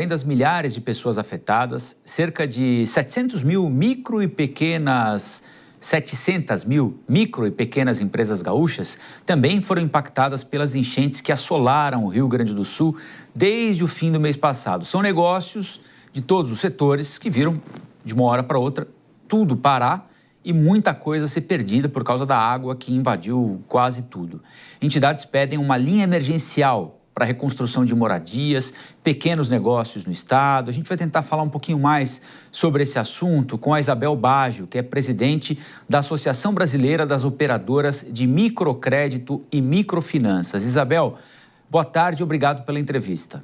Além das milhares de pessoas afetadas, cerca de 700 mil micro e pequenas empresas gaúchas também foram impactadas pelas enchentes que assolaram o Rio Grande do Sul desde o fim do mês passado. São negócios de todos os setores que viram, de uma hora para outra, tudo parar e muita coisa ser perdida por causa da água que invadiu quase tudo. Entidades pedem uma linha emergencial para a reconstrução de moradias, pequenos negócios no estado. A gente vai tentar falar um pouquinho mais sobre esse assunto com a Isabel Baggio, que é presidente da Associação Brasileira das Operadoras de Microcrédito e Microfinanças. Isabel, boa tarde e obrigado pela entrevista.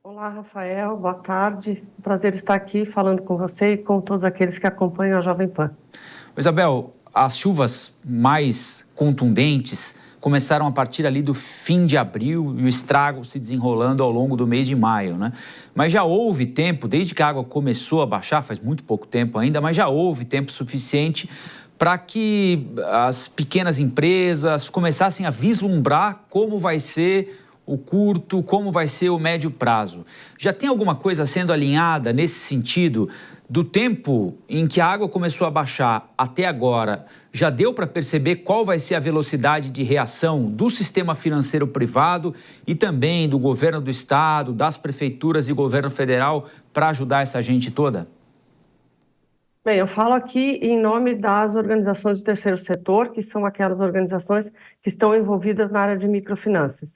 Olá, Rafael, boa tarde. Prazer estar aqui falando com você e com todos aqueles que acompanham a Jovem Pan. Isabel, as chuvas mais contundentes começaram a partir ali do fim de abril e o estrago se desenrolando ao longo do mês de maio, né? Mas já houve tempo, desde que a água começou a baixar, faz muito pouco tempo ainda, mas já houve tempo suficiente para que as pequenas empresas começassem a vislumbrar como vai ser o curto, como vai ser o médio prazo. Já tem alguma coisa sendo alinhada nesse sentido? Do tempo em que a água começou a baixar até agora, já deu para perceber qual vai ser a velocidade de reação do sistema financeiro privado e também do governo do estado, das prefeituras e governo federal para ajudar essa gente toda? Bem, eu falo aqui em nome das organizações do terceiro setor, que são aquelas organizações que estão envolvidas na área de microfinanças.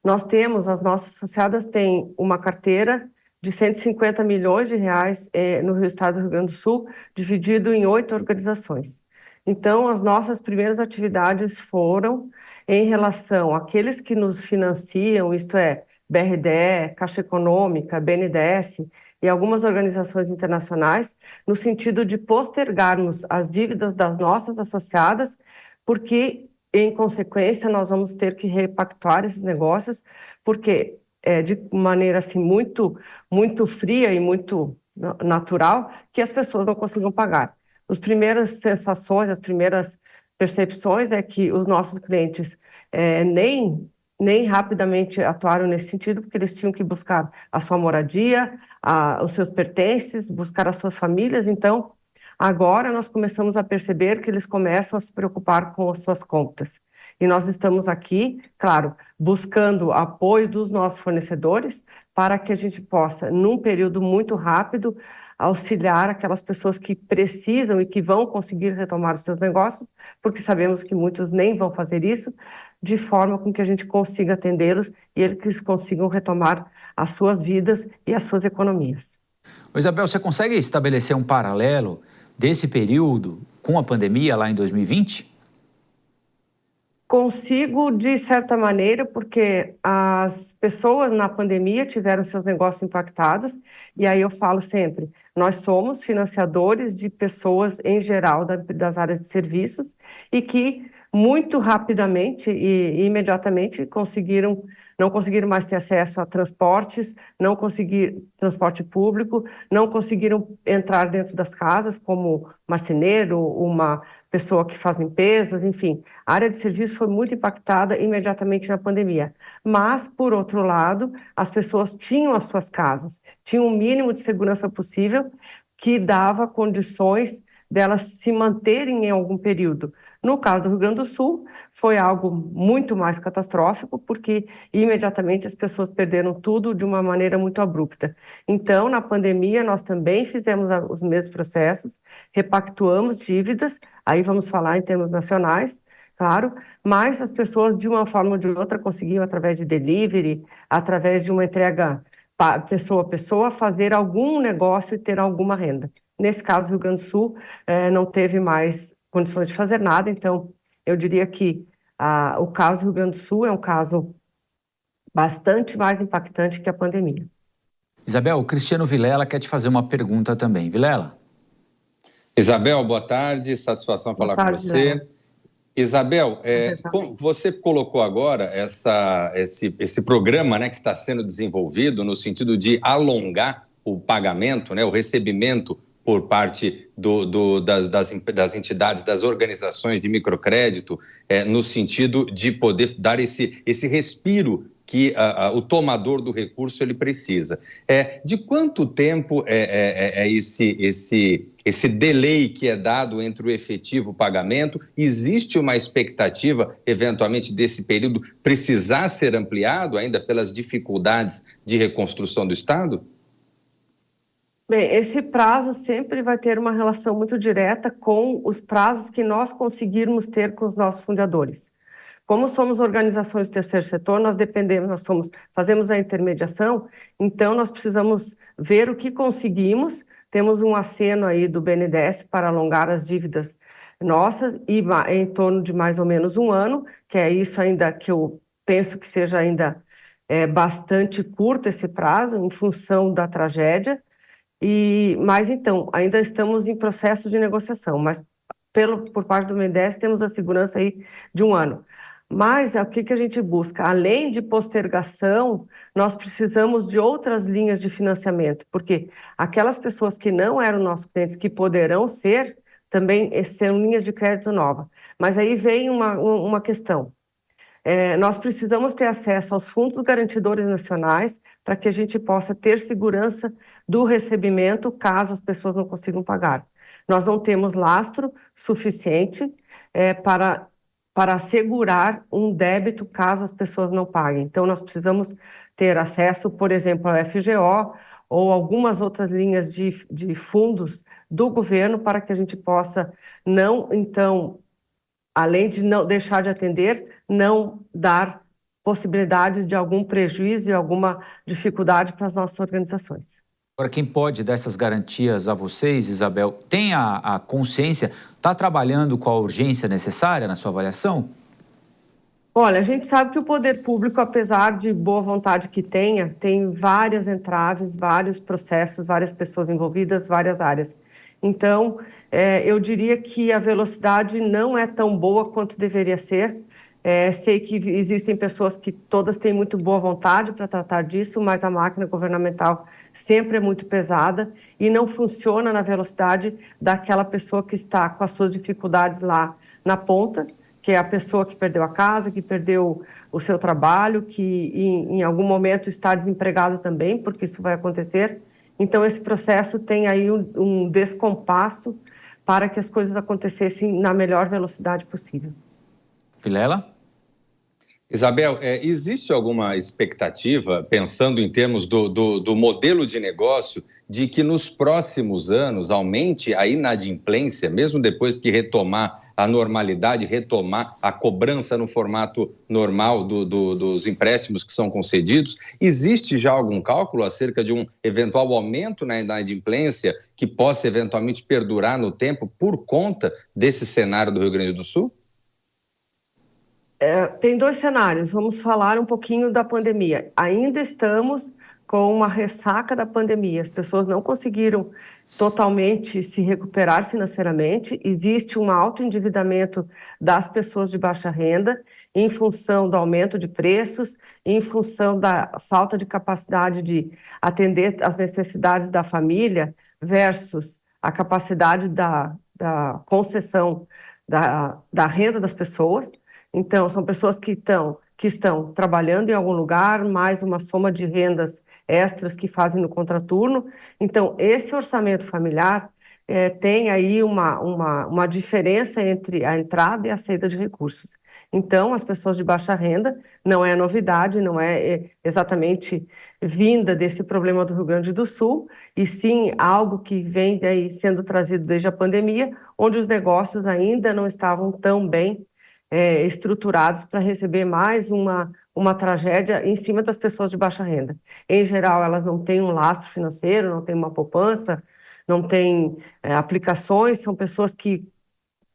Nós temos, as nossas associadas têm uma carteira de 150 milhões de reais no estado do Rio Grande do Sul, dividido em 8 organizações. Então, as nossas primeiras atividades foram em relação àqueles que nos financiam, isto é, BRDE, Caixa Econômica, BNDES e algumas organizações internacionais, no sentido de postergarmos as dívidas das nossas associadas, porque, em consequência, nós vamos ter que repactuar esses negócios, porque de maneira assim muito fria e muito natural que as pessoas não consigam pagar. As primeiras sensações, as primeiras percepções é que os nossos clientes nem rapidamente atuaram nesse sentido, porque eles tinham que buscar a sua moradia, os seus pertences, buscar as suas famílias. Então, agora nós começamos a perceber que eles começam a se preocupar com as suas contas. E nós estamos aqui, claro, buscando apoio dos nossos fornecedores para que a gente possa, num período muito rápido, auxiliar aquelas pessoas que precisam e que vão conseguir retomar os seus negócios, porque sabemos que muitos nem vão fazer isso, de forma com que a gente consiga atendê-los e eles consigam retomar as suas vidas e as suas economias. Isabel, você consegue estabelecer um paralelo desse período com a pandemia lá em 2020? Consigo, de certa maneira, porque as pessoas na pandemia tiveram seus negócios impactados, e aí eu falo sempre, nós somos financiadores de pessoas em geral das áreas de serviços e que muito rapidamente e imediatamente não conseguiram mais ter acesso a transportes, não conseguiram transporte público, não conseguiram entrar dentro das casas como marceneiro, uma pessoa que faz limpezas, enfim. A área de serviço foi muito impactada imediatamente na pandemia. Mas, por outro lado, as pessoas tinham as suas casas, tinham o mínimo de segurança possível que dava condições delas se manterem em algum período. No caso do Rio Grande do Sul, foi algo muito mais catastrófico, porque imediatamente as pessoas perderam tudo de uma maneira muito abrupta. Então, na pandemia, nós também fizemos os mesmos processos, repactuamos dívidas, aí vamos falar em termos nacionais, claro, mas as pessoas, de uma forma ou de outra, conseguiam, através de delivery, através de uma entrega pessoa a pessoa, fazer algum negócio e ter alguma renda. Nesse caso, o Rio Grande do Sul não teve mais condições de fazer nada, então eu diria que o caso do Rio Grande do Sul é um caso bastante mais impactante que a pandemia. Isabel, o Cristiano Vilela quer te fazer uma pergunta também. Vilela? Isabel, boa tarde, satisfação falar com você. Vilela. Isabel, você colocou agora esse programa, né, que está sendo desenvolvido no sentido de alongar o pagamento, né, o recebimento por parte das entidades, das organizações de microcrédito, no sentido de poder dar esse respiro que o tomador do recurso ele precisa. De quanto tempo esse delay que é dado entre o efetivo pagamento? Existe uma expectativa, eventualmente, desse período precisar ser ampliado ainda pelas dificuldades de reconstrução do Estado? Bem, esse prazo sempre vai ter uma relação muito direta com os prazos que nós conseguirmos ter com os nossos fundadores. Como somos organizações do terceiro setor, nós dependemos, fazemos a intermediação, então nós precisamos ver o que conseguimos. Temos um aceno aí do BNDES para alongar as dívidas nossas e em torno de mais ou menos um ano, que é isso ainda que eu penso que seja ainda bastante curto esse prazo, em função da tragédia. Mas então, ainda estamos em processo de negociação, mas por parte do BNDES temos a segurança aí de um ano. Mas o que a gente busca? Além de postergação, nós precisamos de outras linhas de financiamento, porque aquelas pessoas que não eram nossos clientes, que poderão ser, também são linhas de crédito nova. Mas aí vem uma questão. Nós precisamos ter acesso aos fundos garantidores nacionais para que a gente possa ter segurança do recebimento caso as pessoas não consigam pagar. Nós não temos lastro suficiente para assegurar um débito caso as pessoas não paguem. Então, nós precisamos ter acesso, por exemplo, ao FGO ou algumas outras linhas de fundos do governo para que a gente possa não, então, além de não deixar de atender, não dar possibilidade de algum prejuízo e alguma dificuldade para as nossas organizações. Agora, quem pode dar essas garantias a vocês, Isabel, tem a consciência, está trabalhando com a urgência necessária na sua avaliação? Olha, a gente sabe que o poder público, apesar de boa vontade que tenha, tem várias entraves, vários processos, várias pessoas envolvidas, várias áreas. Então, eu diria que a velocidade não é tão boa quanto deveria ser. Sei que existem pessoas que todas têm muito boa vontade para tratar disso, mas a máquina governamental sempre é muito pesada e não funciona na velocidade daquela pessoa que está com as suas dificuldades lá na ponta, que é a pessoa que perdeu a casa, que perdeu o seu trabalho, que em algum momento está desempregado também, porque isso vai acontecer. Então, esse processo tem aí um descompasso para que as coisas acontecessem na melhor velocidade possível. Vilela? Isabel, existe alguma expectativa, pensando em termos do modelo de negócio, de que nos próximos anos aumente a inadimplência, mesmo depois que retomar a normalidade, retomar a cobrança no formato normal dos empréstimos que são concedidos? Existe já algum cálculo acerca de um eventual aumento na inadimplência que possa eventualmente perdurar no tempo por conta desse cenário do Rio Grande do Sul? Tem dois cenários. Vamos falar um pouquinho da pandemia. Ainda estamos com uma ressaca da pandemia. As pessoas não conseguiram totalmente se recuperar financeiramente. Existe um alto endividamento das pessoas de baixa renda em função do aumento de preços, em função da falta de capacidade de atender às necessidades da família versus a capacidade da concessão da renda das pessoas. Então, são pessoas que estão trabalhando em algum lugar, mais uma soma de rendas extras que fazem no contraturno. Então, esse orçamento familiar tem aí uma diferença entre a entrada e a saída de recursos. Então, as pessoas de baixa renda, não é novidade, não é exatamente vinda desse problema do Rio Grande do Sul, e sim algo que vem daí sendo trazido desde a pandemia, onde os negócios ainda não estavam tão bem estruturados para receber mais uma tragédia em cima das pessoas de baixa renda. Em geral, elas não têm um lastro financeiro, não têm uma poupança, não têm aplicações, são pessoas que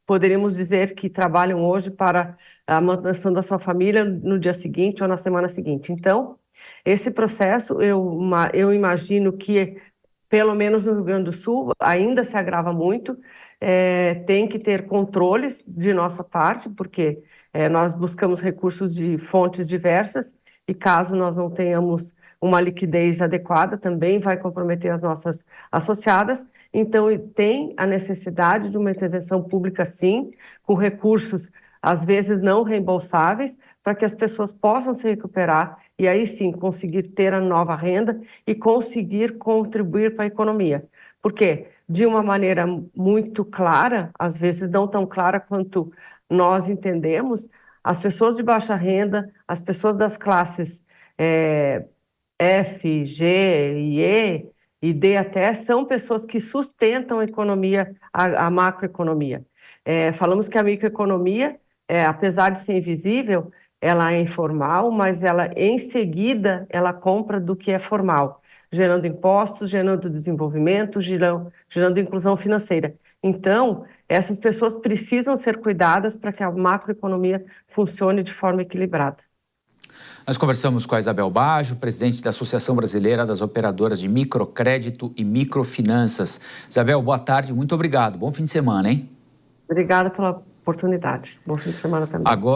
poderíamos dizer que trabalham hoje para a manutenção da sua família no dia seguinte ou na semana seguinte. Então, esse processo, eu imagino que, pelo menos no Rio Grande do Sul, ainda se agrava muito. Tem que ter controles de nossa parte, porque nós buscamos recursos de fontes diversas e caso nós não tenhamos uma liquidez adequada, também vai comprometer as nossas associadas. Então, tem a necessidade de uma intervenção pública, sim, com recursos, às vezes não reembolsáveis, para que as pessoas possam se recuperar e aí sim conseguir ter a nova renda e conseguir contribuir para a economia. Por quê? De uma maneira muito clara, às vezes não tão clara quanto nós entendemos, as pessoas de baixa renda, as pessoas das classes F, G, E e D até, são pessoas que sustentam a economia, a macroeconomia. Falamos que a microeconomia, apesar de ser invisível, ela é informal, mas ela, em seguida, ela compra do que é formal, gerando impostos, gerando desenvolvimento, gerando inclusão financeira. Então, essas pessoas precisam ser cuidadas para que a macroeconomia funcione de forma equilibrada. Nós conversamos com a Isabel Baggio, presidente da Associação Brasileira das Operadoras de Microcrédito e Microfinanças. Isabel, boa tarde, muito obrigado. Bom fim de semana, hein? Obrigada pela oportunidade. Bom fim de semana também. Agora